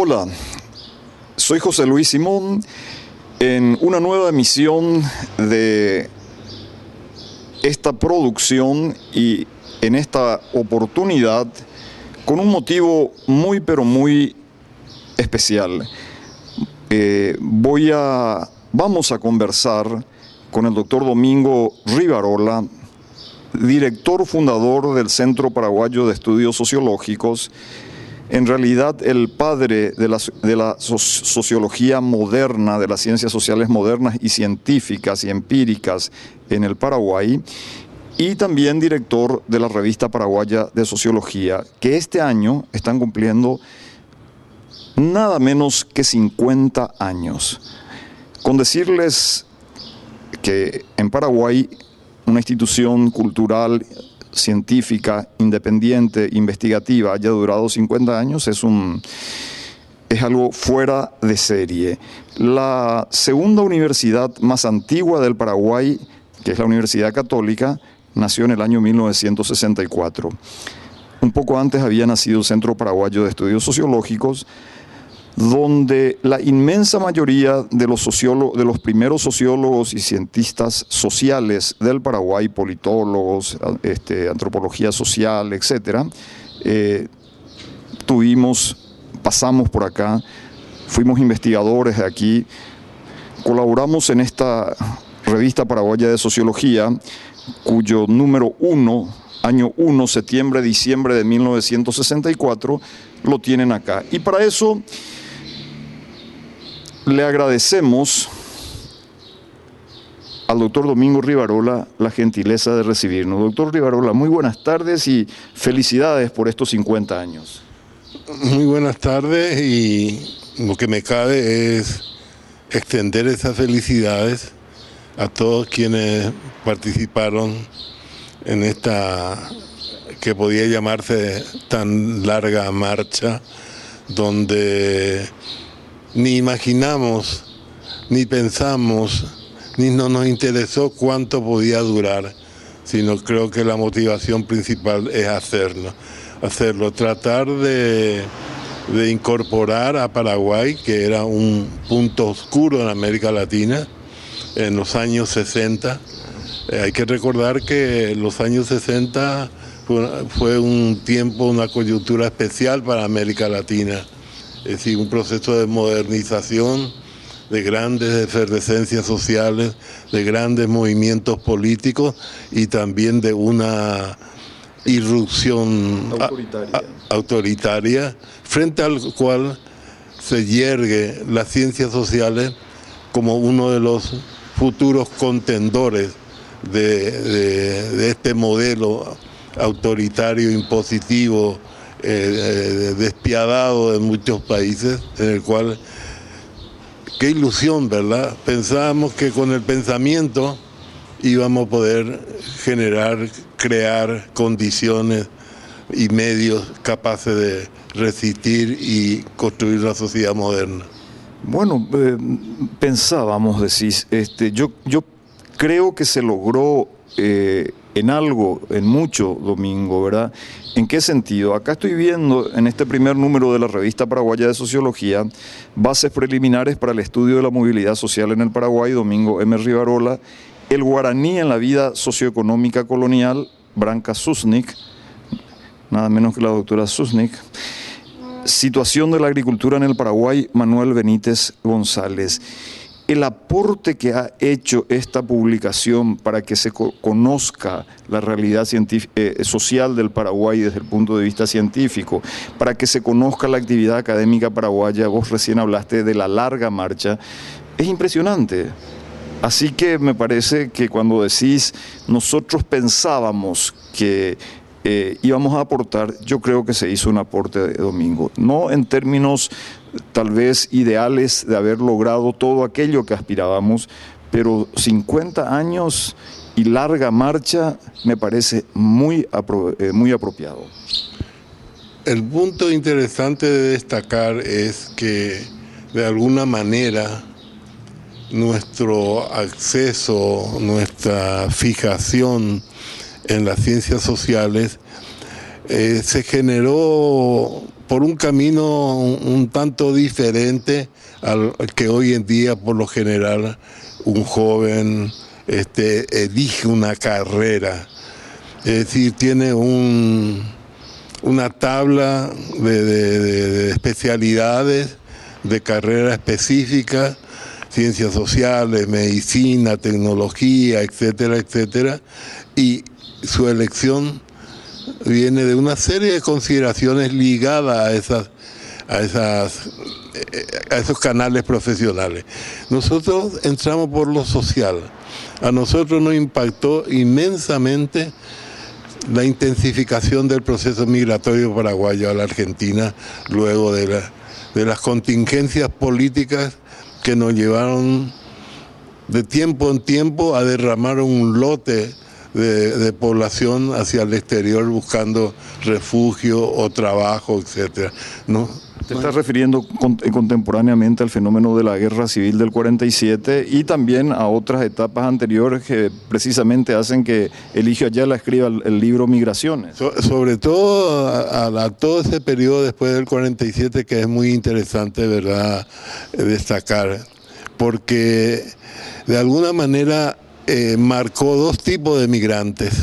Hola, soy José Luis Simón en una nueva emisión de esta producción y en esta oportunidad con un motivo muy pero muy especial. Vamos a conversar con el doctor Domingo Rivarola, director fundador del Centro Paraguayo de Estudios Sociológicos, en realidad el padre de la sociología moderna, de las ciencias sociales modernas y científicas y empíricas en el Paraguay, y también director de la Revista Paraguaya de Sociología, que este año están cumpliendo nada menos que 50 años. Con decirles que en Paraguay una institución cultural, científica, independiente, investigativa, haya durado 50 años, es algo fuera de serie. La segunda universidad más antigua del Paraguay, que es la Universidad Católica, nació en el año 1964. Un poco antes había nacido el Centro Paraguayo de Estudios Sociológicos, donde la inmensa mayoría de los primeros sociólogos y cientistas sociales del Paraguay, politólogos, antropología social, etcétera, pasamos por acá, fuimos investigadores de aquí, colaboramos en esta Revista Paraguaya de Sociología, cuyo número 1, año 1, septiembre-diciembre de 1964, lo tienen acá. Y para eso le agradecemos al doctor Domingo Rivarola la gentileza de recibirnos. Doctor Rivarola, muy buenas tardes y felicidades por estos 50 años. Muy buenas tardes, y lo que me cabe es extender esas felicidades a todos quienes participaron en esta que podía llamarse tan larga marcha, donde ni imaginamos, ni pensamos, ni no nos interesó cuánto podía durar, sino creo que la motivación principal es hacerlo, tratar de incorporar a Paraguay, que era un punto oscuro en América Latina en los años 60. Hay que recordar que los años 60 fue un tiempo, una coyuntura especial para América Latina. Es decir, un proceso de modernización, de grandes efervescencias sociales, de grandes movimientos políticos y también de una irrupción autoritaria, frente al cual se yergue las ciencias sociales como uno de los futuros contendores de este modelo autoritario, impositivo, despiadado en muchos países, en el cual, qué ilusión, ¿verdad? Pensábamos que con el pensamiento íbamos a poder crear condiciones y medios capaces de resistir y construir una sociedad moderna. Bueno, pensábamos, decís, yo creo que se logró en algo, en mucho, Domingo, ¿verdad? ¿En qué sentido? Acá estoy viendo en este primer número de la Revista Paraguaya de Sociología, bases preliminares para el estudio de la movilidad social en el Paraguay, Domingo M. Rivarola, el guaraní en la vida socioeconómica colonial, Branca Susnik, nada menos que la doctora Susnik, situación de la agricultura en el Paraguay, Manuel Benítez González. El aporte que ha hecho esta publicación para que se conozca la realidad social del Paraguay desde el punto de vista científico, para que se conozca la actividad académica paraguaya, vos recién hablaste de la larga marcha, es impresionante. Así que me parece que cuando decís nosotros pensábamos que íbamos a aportar, yo creo que se hizo un aporte, Domingo, no en términos tal vez ideales de haber logrado todo aquello que aspirábamos, pero 50 años y larga marcha me parece muy apropiado. El punto interesante de destacar es que de alguna manera nuestro acceso, nuestra fijación en las ciencias sociales se generó por un camino un tanto diferente al que hoy en día, por lo general, un joven elige una carrera. Es decir, tiene una tabla de especialidades, de carrera específica, ciencias sociales, medicina, tecnología, etcétera, etcétera, y su elección viene de una serie de consideraciones ligadas a esos canales profesionales. Nosotros entramos por lo social. A nosotros nos impactó inmensamente la intensificación del proceso migratorio paraguayo a la Argentina, luego de las contingencias políticas que nos llevaron de tiempo en tiempo a derramar un lote de población hacia el exterior buscando refugio o trabajo, etcétera, ¿no? Te estás refiriendo contemporáneamente al fenómeno de la guerra civil del 47 y también a otras etapas anteriores que precisamente hacen que Eligio Ayala escriba el libro Migraciones. Sobre todo a todo ese periodo después del 47, que es muy interesante, ¿verdad?, destacar, porque de alguna manera marcó dos tipos de migrantes.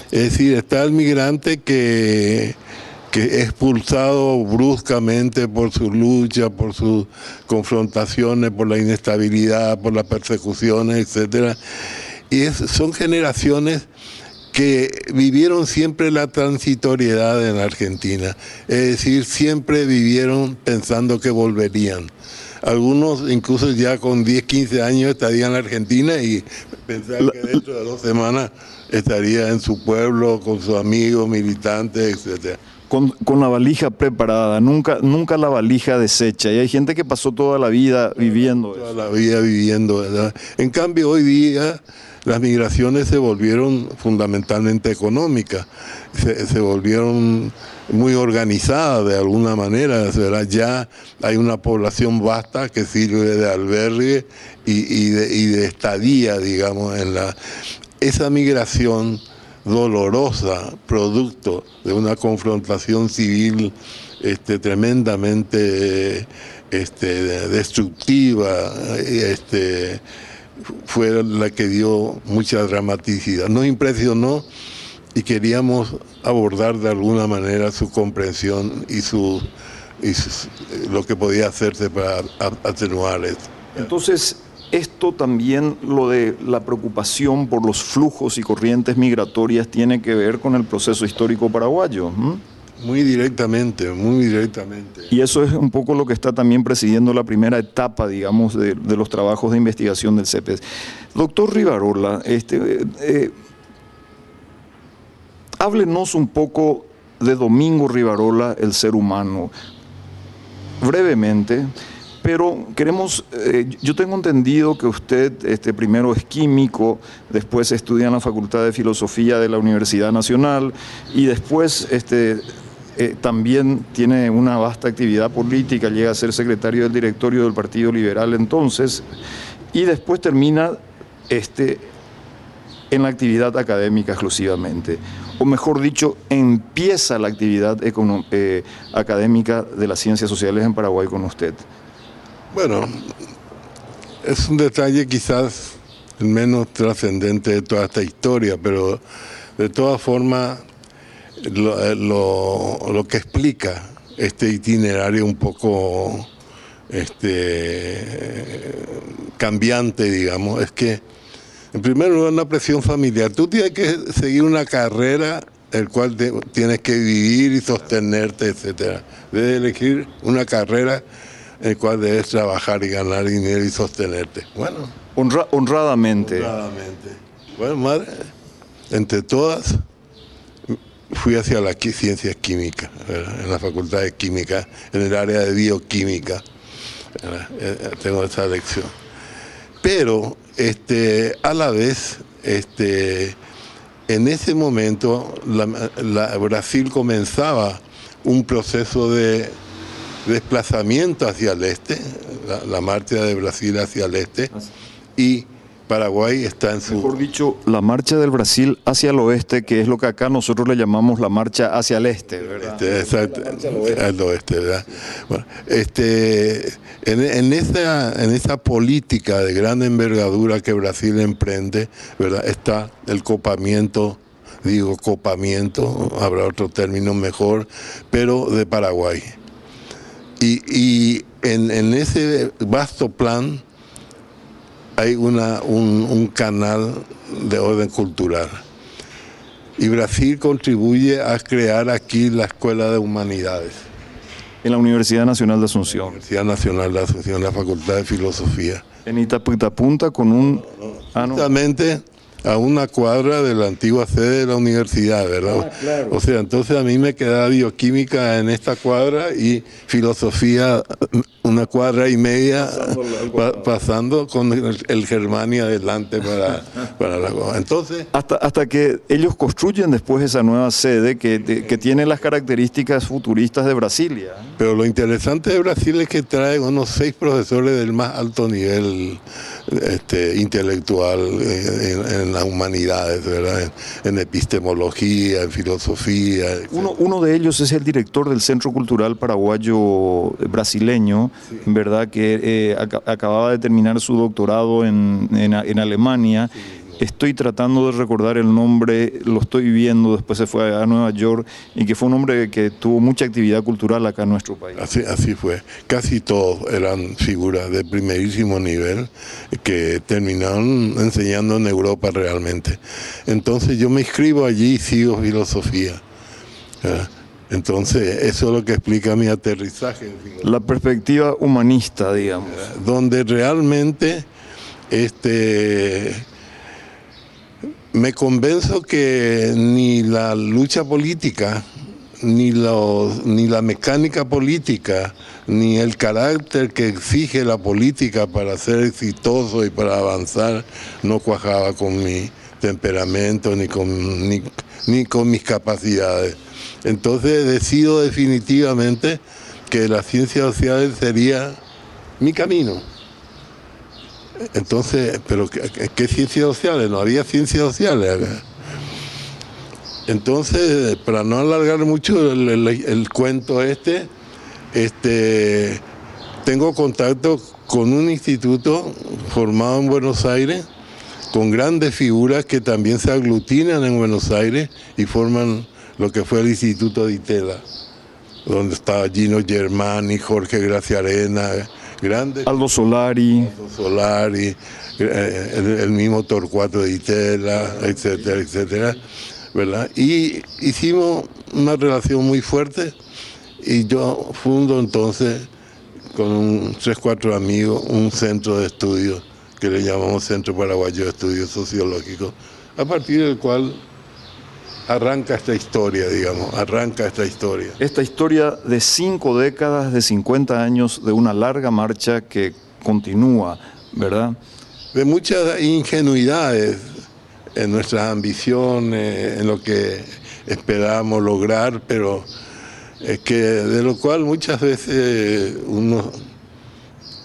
Es decir, está el migrante que es expulsado bruscamente por su lucha, por sus confrontaciones, por la inestabilidad, por las persecuciones, etcétera. Y son generaciones que vivieron siempre la transitoriedad en la Argentina, es decir, siempre vivieron pensando que volverían. Algunos incluso ya con 10, 15 años estarían en la Argentina y pensaban que dentro de 2 semanas estaría en su pueblo con sus amigos, militantes, etcétera. Con la valija preparada, nunca la valija deshecha. Y hay gente que pasó toda la vida viviendo eso. Toda la vida viviendo, ¿verdad? En cambio, hoy día las migraciones se volvieron fundamentalmente económicas, se volvieron muy organizadas de alguna manera, ¿verdad? Ya hay una población vasta que sirve de albergue y de estadía, digamos, esa migración dolorosa, producto de una confrontación civil tremendamente destructiva, fue la que dio mucha dramaticidad. Nos impresionó y queríamos abordar de alguna manera su comprensión y lo que podía hacerse para atenuar esto. Entonces, esto también, lo de la preocupación por los flujos y corrientes migratorias, tiene que ver con el proceso histórico paraguayo. Muy directamente, muy directamente. Y eso es un poco lo que está también presidiendo la primera etapa, digamos, de los trabajos de investigación del CEPES. Doctor Rivarola, háblenos un poco de Domingo Rivarola, el ser humano, brevemente. Pero queremos, yo tengo entendido que usted primero es químico, después estudia en la Facultad de Filosofía de la Universidad Nacional y después también tiene una vasta actividad política, llega a ser secretario del directorio del Partido Liberal entonces, y después termina en la actividad académica exclusivamente. O mejor dicho, empieza la actividad académica de las ciencias sociales en Paraguay con usted. Bueno, es un detalle quizás el menos trascendente de toda esta historia, pero de todas formas lo que explica este itinerario un poco cambiante, digamos, es que en primer lugar una presión familiar. Tú tienes que seguir una carrera el cual tienes que vivir y sostenerte, etcétera. Debes elegir una carrera en el cual debes trabajar y ganar dinero y sostenerte. Bueno, honradamente. Bueno, madre, entre todas fui hacia las ciencias químicas, ¿verdad? En la Facultad de Química, en el área de bioquímica, tengo esa lección. Pero a la vez, en ese momento Brasil comenzaba un proceso de desplazamiento hacia el este, la marcha de Brasil hacia el este, y Paraguay está en su... Mejor dicho, la marcha del Brasil hacia el oeste, que es lo que acá nosotros le llamamos la marcha hacia el este, ¿verdad? Exacto, al oeste, ¿verdad? Bueno, en esa política de gran envergadura que Brasil emprende, ¿verdad? Está el copamiento, habrá otro término mejor, pero de Paraguay. Y en ese vasto plan hay un canal de orden cultural. Y Brasil contribuye a crear aquí la Escuela de Humanidades. En la Universidad Nacional de Asunción. La Universidad Nacional de Asunción, la Facultad de Filosofía. En Itaputapunta con un... Justamente a una cuadra de la antigua sede de la universidad, ¿verdad? Claro. O sea, entonces a mí me quedaba bioquímica en esta cuadra y filosofía una cuadra y media, pasando con el Germania adelante para la cosa. Entonces... Hasta que ellos construyen después esa nueva sede que tiene las características futuristas de Brasilia. Pero lo interesante de Brasil es que trae unos 6 profesores del más alto nivel intelectual en las humanidades, ¿verdad? En epistemología, en filosofía. Uno de ellos es el director del Centro Cultural Paraguayo Brasileño, sí, ¿verdad? Que acababa de terminar su doctorado en Alemania. Sí. Estoy tratando de recordar el nombre, lo estoy viendo, después se fue a Nueva York, y que fue un hombre que tuvo mucha actividad cultural acá en nuestro país. Así fue. Casi todos eran figuras de primerísimo nivel que terminaron enseñando en Europa realmente. Entonces yo me inscribo allí y sigo filosofía. Entonces eso es lo que explica mi aterrizaje. La perspectiva humanista, digamos. Donde realmente me convenzo que ni la lucha política, ni la mecánica política, ni el carácter que exige la política para ser exitoso y para avanzar, no cuajaba con mi temperamento ni con mis capacidades. Entonces decido definitivamente que las ciencias sociales sería mi camino. Entonces, ¿pero qué ciencias sociales? No había ciencias sociales acá. Entonces, para no alargar mucho el cuento tengo contacto con un instituto formado en Buenos Aires, con grandes figuras que también se aglutinan en Buenos Aires y forman lo que fue el Instituto de Itela, donde estaba Gino Germani, Jorge Graciarena, grandes. Aldo Solari, el mismo Torcuato de Itela, etcétera, etcétera, ¿verdad? Y hicimos una relación muy fuerte y yo fundo entonces con 3 o 4 amigos un centro de estudios que le llamamos Centro Paraguayo de Estudios Sociológicos, a partir del cual arranca esta historia, Esta historia de 5 décadas, de 50 años, de una larga marcha que continúa, ¿verdad? De muchas ingenuidades en nuestras ambiciones, en lo que esperábamos lograr, pero de lo cual muchas veces uno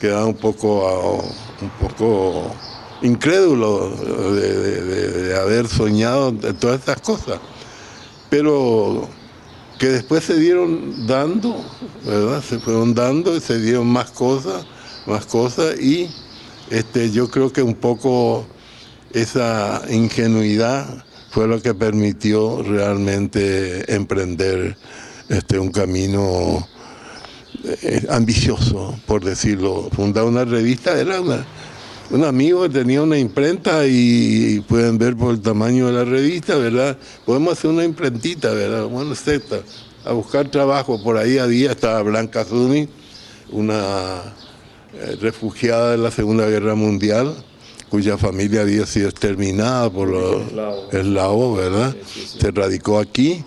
queda un poco incrédulo de haber soñado de todas estas cosas, pero que después se dieron dando, ¿verdad? Se fueron dando y se dieron más cosas y yo creo que un poco esa ingenuidad fue lo que permitió realmente emprender un camino ambicioso, por decirlo. Fundar una revista era un amigo que tenía una imprenta y pueden ver por el tamaño de la revista, ¿verdad? Podemos hacer una imprentita, ¿verdad? Bueno, a buscar trabajo. Por ahí estaba Blanca Zuni, una refugiada de la Segunda Guerra Mundial, cuya familia había sido exterminada por los eslavos, ¿verdad? Se radicó aquí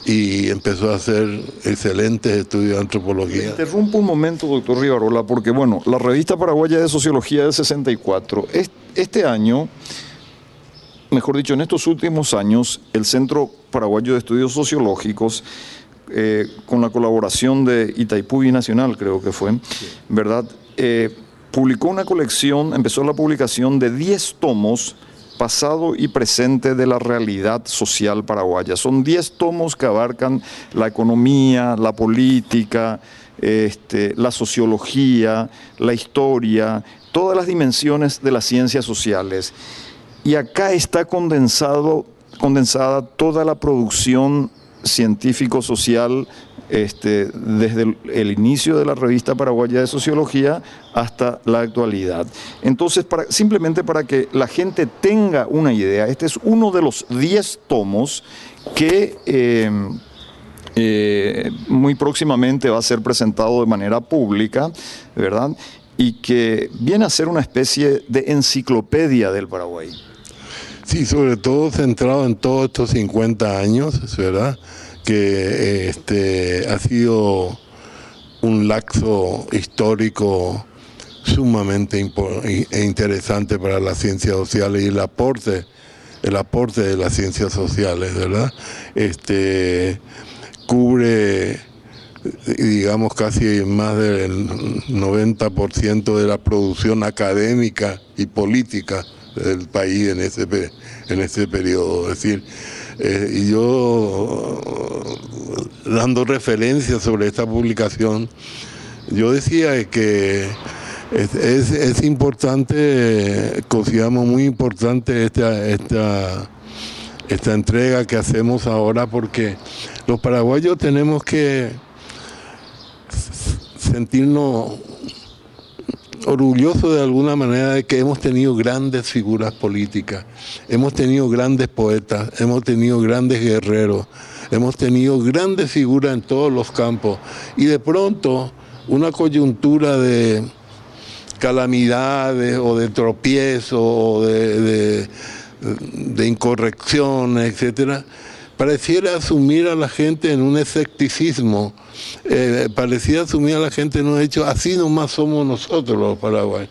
y empezó a hacer excelentes estudios de antropología. Interrumpo un momento, doctor Rivarola, porque bueno, la Revista Paraguaya de Sociología del 64, este año, mejor dicho, en estos últimos años, el Centro Paraguayo de Estudios Sociológicos, con la colaboración de Itaipú Binacional, creo que fue, ¿verdad? publicó una colección, empezó la publicación de 10 tomos, pasado y presente de la realidad social paraguaya. Son 10 tomos que abarcan la economía, la política, la sociología, la historia, todas las dimensiones de las ciencias sociales. Y acá está condensada toda la producción científico-social desde el inicio de la Revista Paraguaya de Sociología hasta la actualidad. Entonces, simplemente para que la gente tenga una idea, este es uno de los 10 tomos que muy próximamente va a ser presentado de manera pública, ¿verdad? Y que viene a ser una especie de enciclopedia del Paraguay. Sí, sobre todo centrado en todos estos 50 años, ¿verdad?, que ha sido un lapso histórico sumamente interesante para las ciencias sociales y el aporte de las ciencias sociales, ¿verdad? Cubre, digamos, casi más del 90% de la producción académica y política del país en ese periodo. Es decir, y yo, dando referencias sobre esta publicación, yo decía que es importante, consideramos muy importante esta entrega que hacemos ahora, porque los paraguayos tenemos que sentirnos orgulloso de alguna manera de que hemos tenido grandes figuras políticas, hemos tenido grandes poetas, hemos tenido grandes guerreros, hemos tenido grandes figuras en todos los campos, y de pronto una coyuntura de calamidades o de tropiezos o de incorrecciones, etcétera, pareciera asumir a la gente en un escepticismo, parecía asumir a la gente en un hecho, así nomás somos nosotros los paraguayos,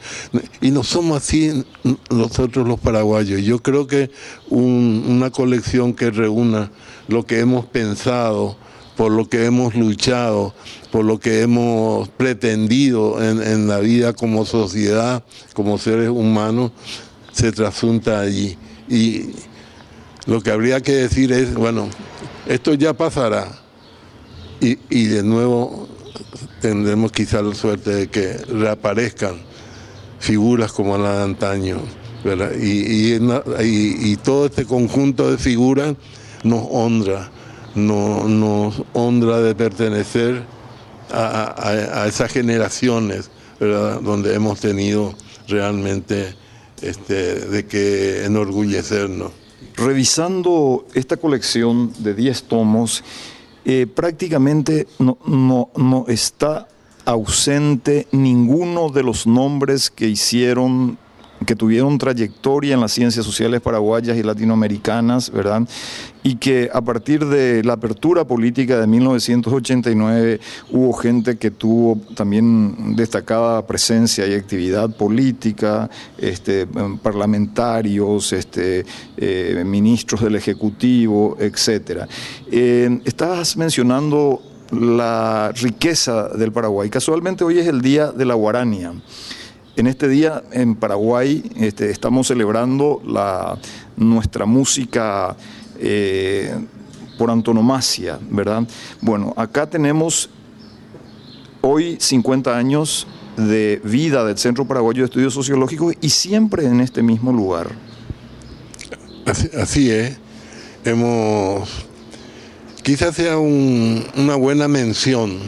y no somos así nosotros los paraguayos. Yo creo que una colección que reúna lo que hemos pensado, por lo que hemos luchado, por lo que hemos pretendido en la vida como sociedad, como seres humanos, se trasunta allí. Y lo que habría que decir es, bueno, esto ya pasará y de nuevo tendremos quizá la suerte de que reaparezcan figuras como la de antaño, ¿verdad? Y todo este conjunto de figuras nos honra de pertenecer a esas generaciones, ¿verdad?, donde hemos tenido realmente de que enorgullecernos. Revisando esta colección de 10 tomos, prácticamente no está ausente ninguno de los nombres que tuvieron trayectoria en las ciencias sociales paraguayas y latinoamericanas, ¿verdad? Y que a partir de la apertura política de 1989 hubo gente que tuvo también destacada presencia y actividad política, parlamentarios, ministros del Ejecutivo, etc. Estabas mencionando la riqueza del Paraguay. Casualmente hoy es el Día de la Guarania. En este día en Paraguay estamos celebrando nuestra música por antonomasia, ¿verdad? Bueno, acá tenemos hoy 50 años de vida del Centro Paraguayo de Estudios Sociológicos y siempre en este mismo lugar. Así es. Quizás sea una buena mención,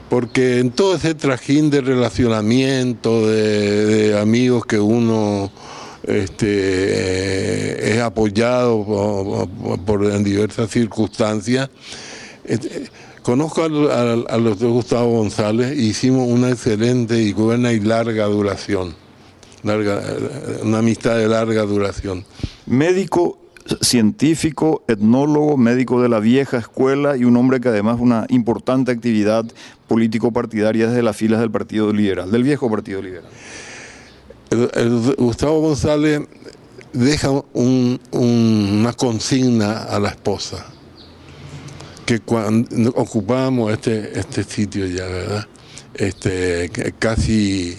porque en todo ese trajín de relacionamiento, de amigos que uno es apoyado en diversas circunstancias, conozco al doctor Gustavo González y hicimos una excelente y buena y larga duración, una amistad de larga duración. Médico, científico, etnólogo, médico de la vieja escuela y un hombre que además una importante actividad político-partidaria desde las filas del Partido Liberal, del viejo Partido Liberal. Gustavo González deja una consigna a la esposa, que cuando ocupábamos este sitio ya, ¿verdad? casi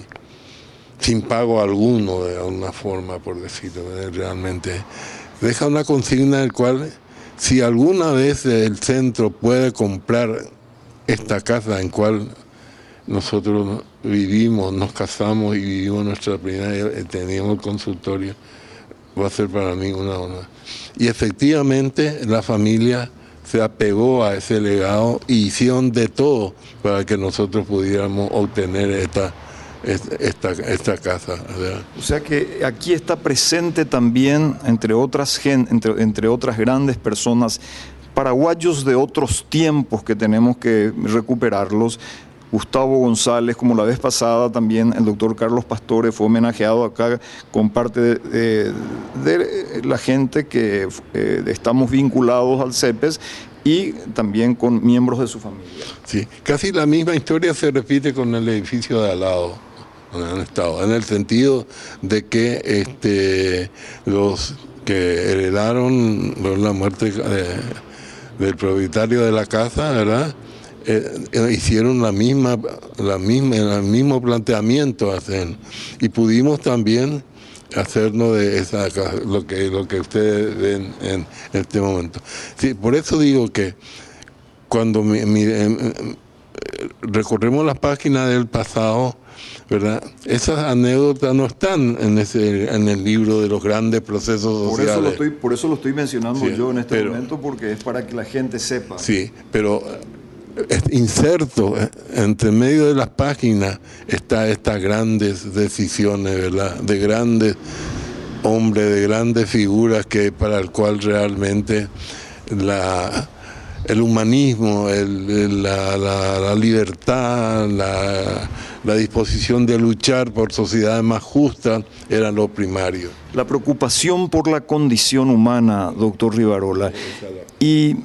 sin pago alguno, de alguna forma, por decirlo, realmente. Deja una consigna en la cual, si alguna vez el centro puede comprar esta casa en cual nosotros vivimos, nos casamos y vivimos nuestra primera, teníamos el consultorio, va a ser para mí una honra. Y efectivamente la familia se apegó a ese legado y hicieron de todo para que nosotros pudiéramos obtener esta casa, ¿verdad? O sea que aquí está presente también, entre otras grandes personas, paraguayos de otros tiempos que tenemos que recuperarlos. Gustavo González, como la vez pasada también el doctor Carlos Pastore fue homenajeado acá con parte de la gente que estamos vinculados al CEPES y también con miembros de su familia. Sí, casi la misma historia se repite con el edificio de al lado, donde han estado, en el sentido de que los que heredaron la muerte del propietario de la casa, ¿verdad? Hicieron el mismo planteamiento y pudimos también hacernos de esa casa, lo que ustedes ven en este momento. Sí, por eso digo que cuando recorremos las páginas del pasado, ¿verdad? Esas anécdotas no están en el libro de los grandes procesos sociales. Por eso lo estoy mencionando yo en este momento, porque es para que la gente sepa. Sí, pero inserto entre medio de las páginas está estas grandes decisiones, ¿verdad? De grandes hombres, de grandes figuras para el cual realmente el humanismo, la libertad, la disposición de luchar por sociedades más justas era lo primario. La preocupación por la condición humana, doctor Rivarola. Y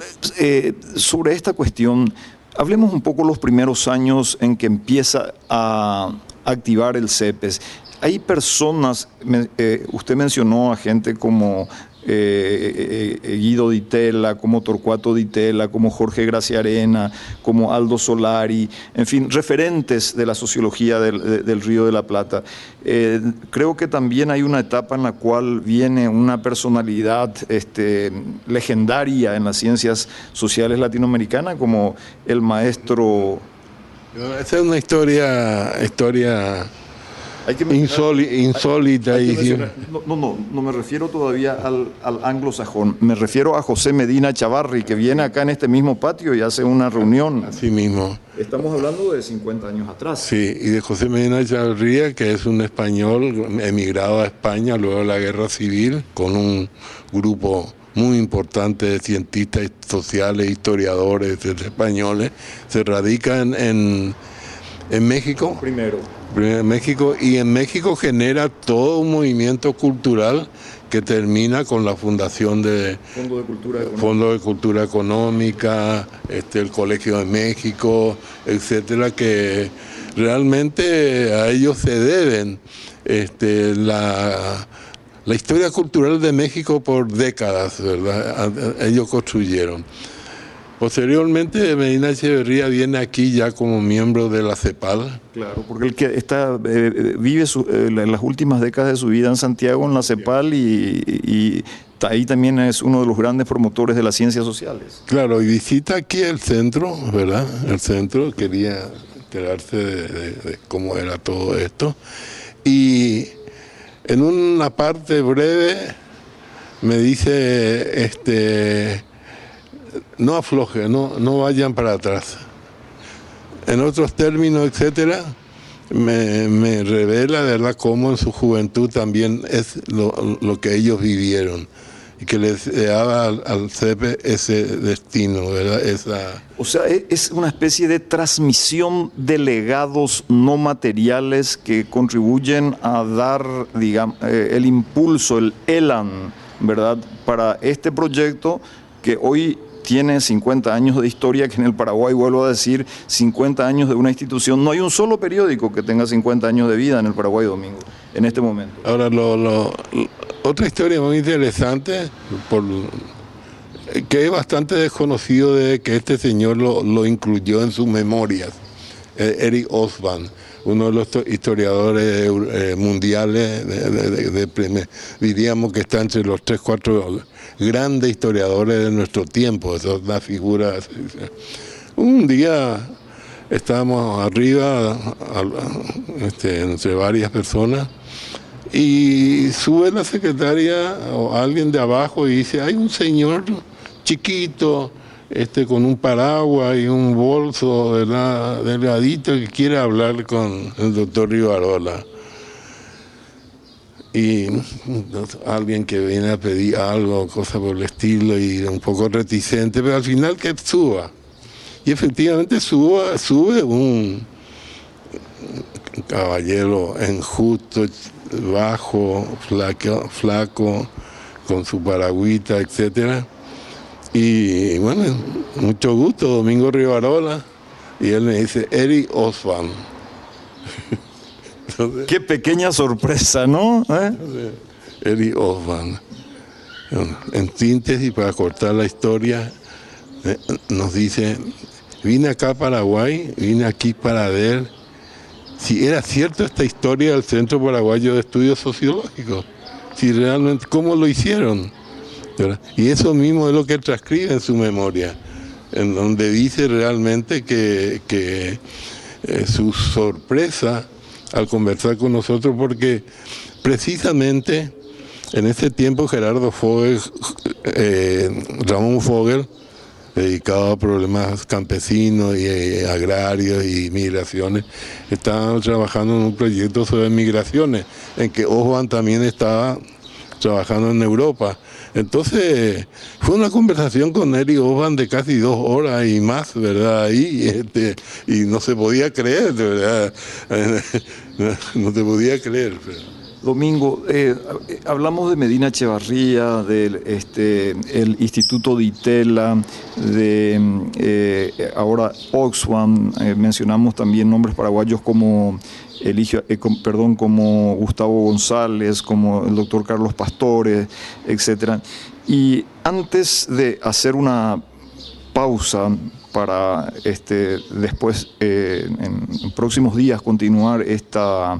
sobre esta cuestión, hablemos un poco los primeros años en que empieza a activar el CEPES. Hay personas, usted mencionó a gente como Guido Di Tella, como Torcuato Di Tella, como Jorge Graciarena, como Aldo Solari, en fin, referentes de la sociología del Río de la Plata. Creo que también hay una etapa en la cual viene una personalidad legendaria en las ciencias sociales latinoamericanas, como el maestro... Esa es una historia insólita. No me refiero todavía al anglosajón, me refiero a José Medina Chavarri, que viene acá en este mismo patio y hace una reunión. Así mismo. Estamos hablando de 50 años atrás. Sí, y de José Medina Chavarri, que es un español emigrado a España luego de la Guerra Civil, con un grupo muy importante de cientistas sociales, historiadores españoles. Se radica en México. Primero en México, y en México genera todo un movimiento cultural que termina con la fundación de Fondo de Cultura Económica, el Colegio de México, etcétera, que realmente a ellos se deben la historia cultural de México por décadas, ¿verdad? Ellos construyeron. Posteriormente, Medina Echeverría viene aquí ya como miembro de la CEPAL. Claro, porque vive en las últimas décadas de su vida en Santiago, en la CEPAL, y ahí también es uno de los grandes promotores de las ciencias sociales. Claro, y visita aquí el centro, ¿verdad? El centro, quería enterarse de cómo era todo esto. Y en una parte breve me dice... no afloje, no vayan para atrás. En otros términos, etcétera, me revela, ¿verdad?, cómo en su juventud también es lo que ellos vivieron y que les daba al CEPE ese destino, ¿verdad? O sea, es una especie de transmisión de legados no materiales que contribuyen a dar, digamos, el impulso, el elan, ¿verdad?, para este proyecto que hoy tiene 50 años de historia, que en el Paraguay, vuelvo a decir, 50 años de una institución. No hay un solo periódico que tenga 50 años de vida en el Paraguay, Domingo, en este momento. Ahora, otra historia muy interesante, que es bastante desconocido, de que este señor lo incluyó en sus memorias. Eric Hobsbawm, uno de los historiadores mundiales, diríamos que está entre los 3, 4 grandes historiadores de nuestro tiempo. Esa es una figura. Un día estábamos arriba, entre varias personas, y sube la secretaria o alguien de abajo y dice: hay un señor chiquito, con un paraguas y un bolso, ¿verdad?, delgadito, que quiere hablar con el doctor Rivarola. Y alguien que viene a pedir algo, cosa por el estilo, y un poco reticente, pero al final que suba. Y efectivamente sube un caballero enjuto, bajo, flaco, con su paragüita, etcétera. Y bueno, mucho gusto, Domingo Rivarola. Y él me dice: Eric Hobsbawm. Qué pequeña sorpresa, ¿no? Eric Hobsbawm. En síntesis, para cortar la historia, nos dice: vine acá a Paraguay, vine aquí para ver si era cierto esta historia del Centro Paraguayo de Estudios Sociológicos, si realmente, cómo lo hicieron, ¿verdad? Y eso mismo es lo que transcribe en su memoria, en donde dice realmente que su sorpresa al conversar con nosotros, porque precisamente en ese tiempo Gerardo Fogel, Ramón Fogel, dedicado a problemas campesinos y agrarios y migraciones, estaban trabajando en un proyecto sobre migraciones, en que Hobsbawm también estaba trabajando en Europa. Entonces fue una conversación con Eric Hobsbawm de casi 2 horas y más, ¿verdad? Ahí, y no se podía creer, ¿verdad? No se podía creer. Domingo, hablamos de Medina Echevarría, del el Instituto de Itela, de ahora Hobsbawm, mencionamos también nombres paraguayos como como Gustavo González, como el doctor Carlos Pastore, etc. Y antes de hacer una pausa para después, en próximos días, continuar esta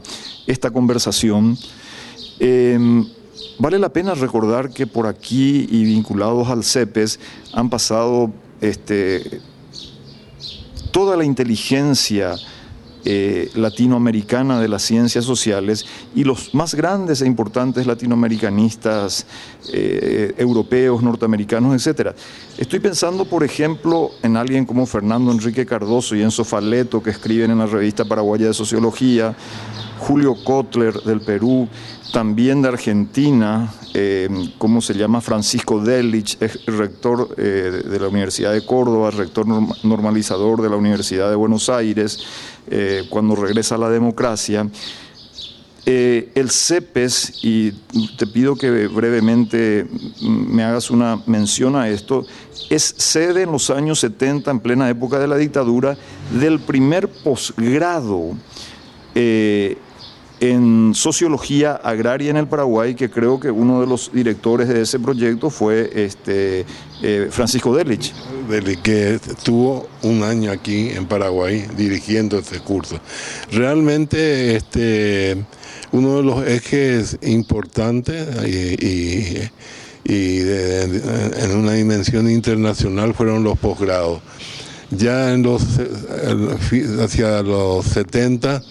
conversación, vale la pena recordar que por aquí y vinculados al CEPES han pasado toda la inteligencia latinoamericana de las ciencias sociales y los más grandes e importantes latinoamericanistas europeos, norteamericanos, etc. Estoy pensando, por ejemplo, en alguien como Fernando Enrique Cardoso y Enzo Faleto, que escriben en la Revista Paraguaya de Sociología, Julio Kotler del Perú, también de Argentina, ¿cómo se llama? Francisco Delitzsch, rector de la Universidad de Córdoba, rector normalizador de la Universidad de Buenos Aires, cuando regresa a la democracia. El CEPES, y te pido que brevemente me hagas una mención a esto, es sede en los años 70, en plena época de la dictadura, del primer posgrado en sociología agraria en el Paraguay, que creo que uno de los directores de ese proyecto fue Francisco Delitzsch. Que estuvo 1 año aquí en Paraguay dirigiendo este curso. Realmente uno de los ejes importantes en una dimensión internacional fueron los posgrados. Ya hacia los 70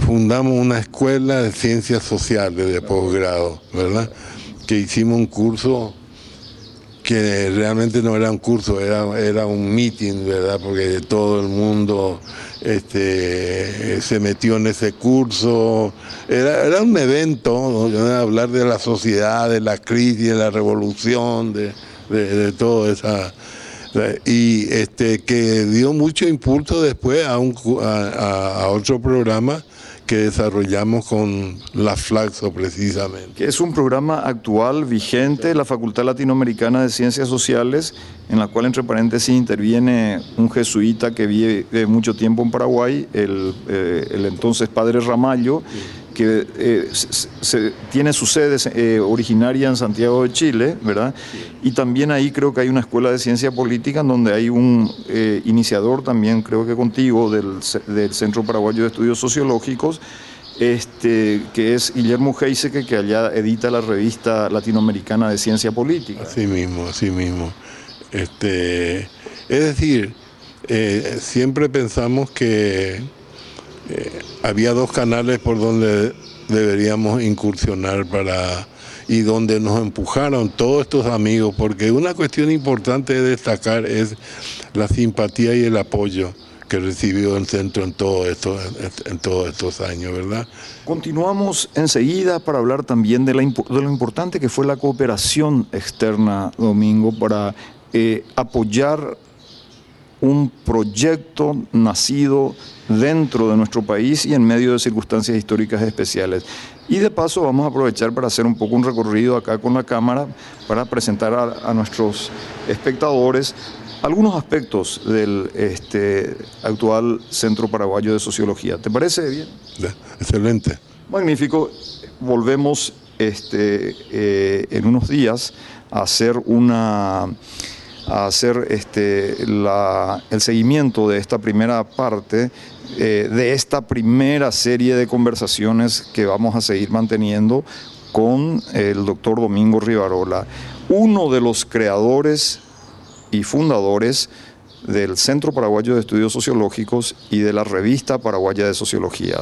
fundamos una escuela de ciencias sociales de posgrado, ¿verdad? Que hicimos un curso que realmente no era un curso, era un meeting, ¿verdad? Porque todo el mundo se metió en ese curso. Era un evento, ¿no? Hablar de la sociedad, de la crisis, de la revolución, de toda esa... Y que dio mucho impulso después a otro programa que desarrollamos con la Flaxo, precisamente. Que es un programa actual, vigente, de la Facultad Latinoamericana de Ciencias Sociales, en la cual, entre paréntesis, interviene un jesuita que vive mucho tiempo en Paraguay, el entonces padre Ramallo, que tiene su sede originaria en Santiago de Chile, ¿verdad? Y también ahí creo que hay una escuela de ciencia política en donde hay un iniciador también, creo que contigo, del Centro Paraguayo de Estudios Sociológicos, que es Guillermo Heiseke, que allá edita la revista latinoamericana de ciencia política. Así mismo, así mismo. Es decir, siempre pensamos que había dos canales por donde deberíamos incursionar y donde nos empujaron todos estos amigos, porque una cuestión importante de destacar es la simpatía y el apoyo que recibió el centro en todos estos años, ¿verdad? Continuamos enseguida para hablar también de lo importante que fue la cooperación externa, Domingo, para apoyar un proyecto nacido dentro de nuestro país y en medio de circunstancias históricas especiales. Y de paso vamos a aprovechar para hacer un poco un recorrido acá con la cámara para presentar a nuestros espectadores algunos aspectos del actual Centro Paraguayo de Sociología. ¿Te parece bien? Excelente. Magnífico. Volvemos en unos días a hacer el seguimiento de esta primera parte, de esta primera serie de conversaciones que vamos a seguir manteniendo con el doctor Domingo Rivarola, uno de los creadores y fundadores del Centro Paraguayo de Estudios Sociológicos y de la Revista Paraguaya de Sociología.